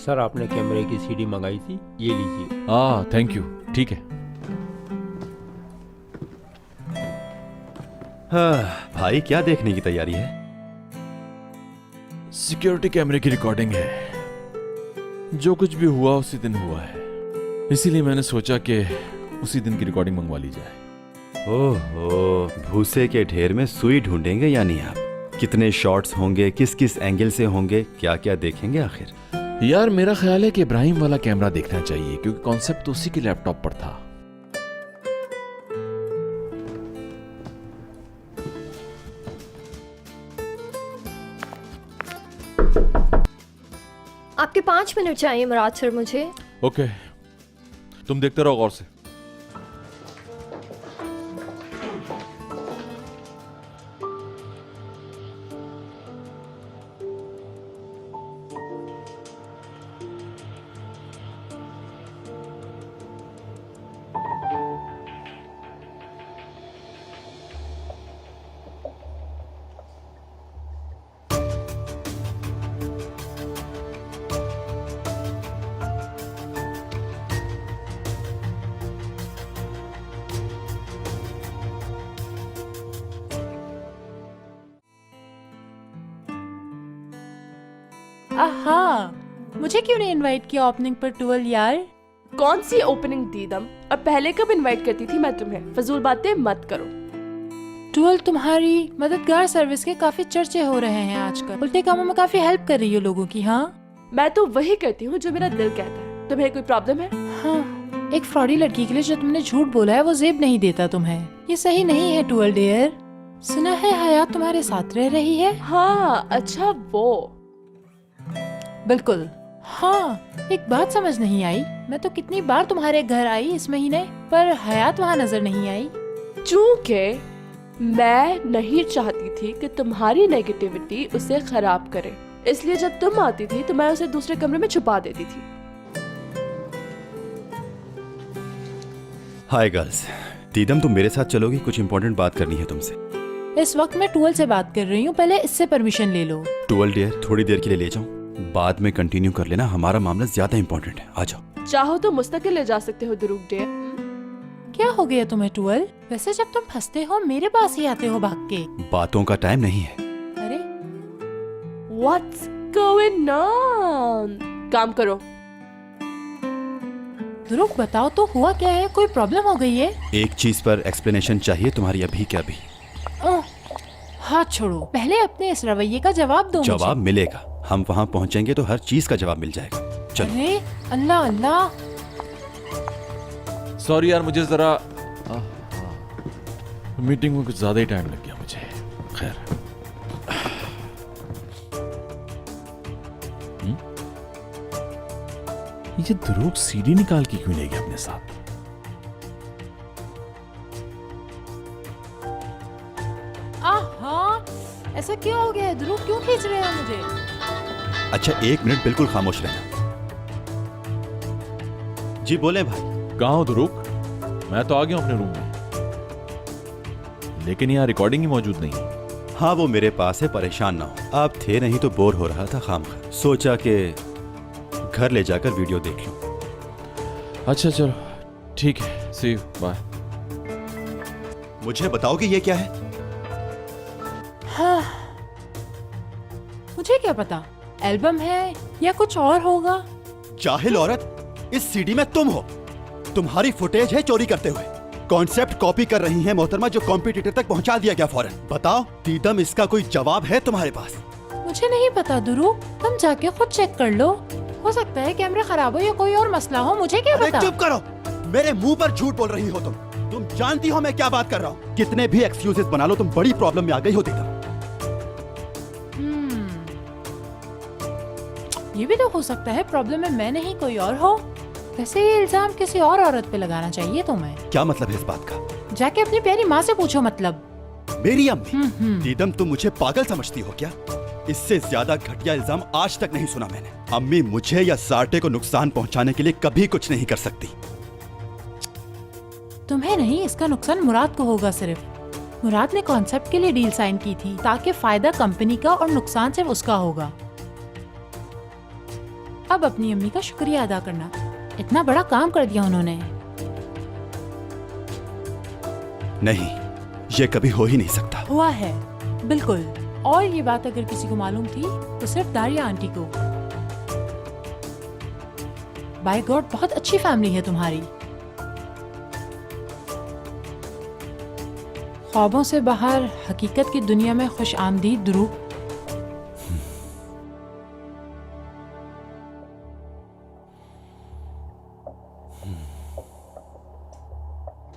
Sir आपने कैमरे की सीडी मंगाई थी, ये लीजिए। Thank you. ठीक है। हाँ, भाई क्या देखने की तैयारी है? सिक्योरिटी कैमरे की रिकॉर्डिंग है। जो कुछ भी हुआ उसी दिन हुआ है, इसीलिए मैंने सोचा कि उसी दिन की रिकॉर्डिंग मंगवा ली जाए। ओहो, भूसे के ढेर में सुई ढूंढेंगे यानी आप? कितने शॉट्स होंगे, किस किस एंगल से होंगे, क्या क्या देखेंगे आखिर? यार मेरा ख्याल है कि इब्राहिम वाला कैमरा देखना चाहिए, क्योंकि कॉन्सेप्ट तो उसी के लैपटॉप पर था। आपके 5 मिनट चाहिए मुराद सर मुझे। ओके, तुम देखते रहो गौर से। आहा, मुझे क्यों नहीं इनवाइट किया ओपनिंग पर टूअल यार? कौन सी ओपनिंग दीदम? अब पहले कब इनवाइट करती थी मैं तुम्हें? फजूल बातें मत करो। टूअल, तुम्हारी मददगार सर्विस के काफी चर्चे हो रहे हैं आजकल। उल्टे कामों में काफी हेल्प कर रही हो लोगों की। हाँ मैं तो वही करती हूँ जो मेरा दिल कहता है। तुम्हें कोई प्रॉब्लम है? हाँ, एक फ्रॉडी लड़की के लिए जो तुमने झूठ बोला है वो जेब नहीं देता तुम्हें। ये सही नहीं है टूअल डियर। सुना है हयात तुम्हारे साथ रह रही है? हाँ, अच्छा वो। बिल्कुल। हाँ, एक बात समझ नहीं आई, मैं तो कितनी बार तुम्हारे घर आई इस महीने, पर हयात वहाँ नजर नहीं आई। चूँकि मैं नहीं चाहती थी कि तुम्हारी नेगेटिविटी उसे खराब करे, इसलिए जब तुम आती थी तो मैं उसे दूसरे कमरे में छुपा देती थी। हाय गर्ल्स, दीदम तुम मेरे साथ चलोगी? कुछ इंपॉर्टेंट बात करनी है तुमसे। इस वक्त मैं टूअल से बात कर रही हूँ, पहले इससे परमिशन ले लो। टूअल डियर, थोड़ी देर के लिए ले जाऊं? बाद में कंटिन्यू कर लेना, हमारा मामला ज्यादा इंपॉर्टेंट है। आ जाओ। चाहो तो मुस्तकिल ले जा सकते हो दुरूग डियर। क्या हो गया तुम्हें टूअल? वैसे जब तुम फंसते हो मेरे पास ही आते हो भाग के। बातों का टाइम नहीं है। अरे What's going on? काम करो। ध्रुव बताओ तो हुआ क्या है? कोई प्रॉब्लम हो गई है? एक चीज पर एक्सप्लेनेशन चाहिए तुम्हारी, अभी क्या अभी। हाथ छोड़ो, पहले अपने इस रवैये का जवाब दो। जवाब मिलेगा, हम वहाँ पहुँचेंगे तो हर चीज का जवाब मिल जाएगा। चलो। अरे अल्लाह अल्लाह। सॉरी यार, मुझे जरा मीटिंग में कुछ ज्यादा ही टाइम लग गया मुझे। खैर, ये ध्रुव सीडी निकाल के क्यों ले गया अपने साथ? आहा, ऐसा क्यों हो गया है ध्रुव? क्यों खींच रहे हो मुझे? अच्छा, 1 मिनट बिल्कुल खामोश रहना। जी बोले भाई। कहाँ हो ध्रुव? मैं तो आ गया हूं अपने रूम में, लेकिन यहाँ रिकॉर्डिंग ही मौजूद नहीं है। हाँ वो मेरे पास है, परेशान ना हो। आप थे नहीं तो बोर हो रहा था खामखा, सोचा कि घर ले जाकर वीडियो देख लूं। अच्छा चलो ठीक है, सी यू, बाय। मुझे बताओ कि ये क्या है? हाँ, मुझे क्या पता, एल्बम है या कुछ और होगा। जाहिल औरत, इस सीडी में तुम हो। तुम्हारी फुटेज है चोरी करते हुए। कॉन्सेप्ट कॉपी कर रही हैं मोहतरमा, जो कॉम्पिटिटर तक पहुंचा दिया गया फौरन। बताओ दीदम, इसका कोई जवाब है तुम्हारे पास? मुझे नहीं पता दुरू, तुम जाके खुद चेक कर लो। हो सकता है कैमरा खराब हो या कोई और मसला हो, मुझे क्या पता। चुप करो, मेरे मुंह पर झूठ बोल रही हो तुम जानती हो मैं क्या बात कर रहा हूँ। कितने भी एक्सक्यूजेस बना लो, तुम बड़ी प्रॉब्लम में आ गई हो दीदम। ये भी तो हो सकता है प्रॉब्लम में मैं नहीं कोई और हो। वैसे ये इल्जाम किसी और औरत पे लगाना चाहिए तुम्हें। क्या मतलब है इस बात का? जाके अपनी प्यारी माँ से पूछो। मतलब मेरी अम्मी? दीदम तुम मुझे पागल समझती हो क्या? इससे ज्यादा घटिया इल्जाम आज तक नहीं सुना मैंने। अम्मी मुझे या साटे को नुकसान पहुंचाने के लिए कभी कुछ नहीं कर सकती। तुम्हें नहीं, इसका नुकसान मुराद को होगा। सिर्फ मुराद ने कॉन्सेप्ट के लिए डील साइन की थी, ताकि फायदा कंपनी का और नुकसान सिर्फ उसका होगा। अब अपनी अम्मी का शुक्रिया अदा करना। इतना बड़ा काम कर दिया उन्होंने। नहीं, ये कभी हो ही नहीं सकता। हुआ है, बिल्कुल। और ये बात अगर किसी को मालूम थी तो सिर्फ दारिया आंटी को। बाय गॉड, बहुत अच्छी फैमिली है तुम्हारी। ख्वाबों से बाहर हकीकत की दुनिया में खुश आमदीद, दुरूह।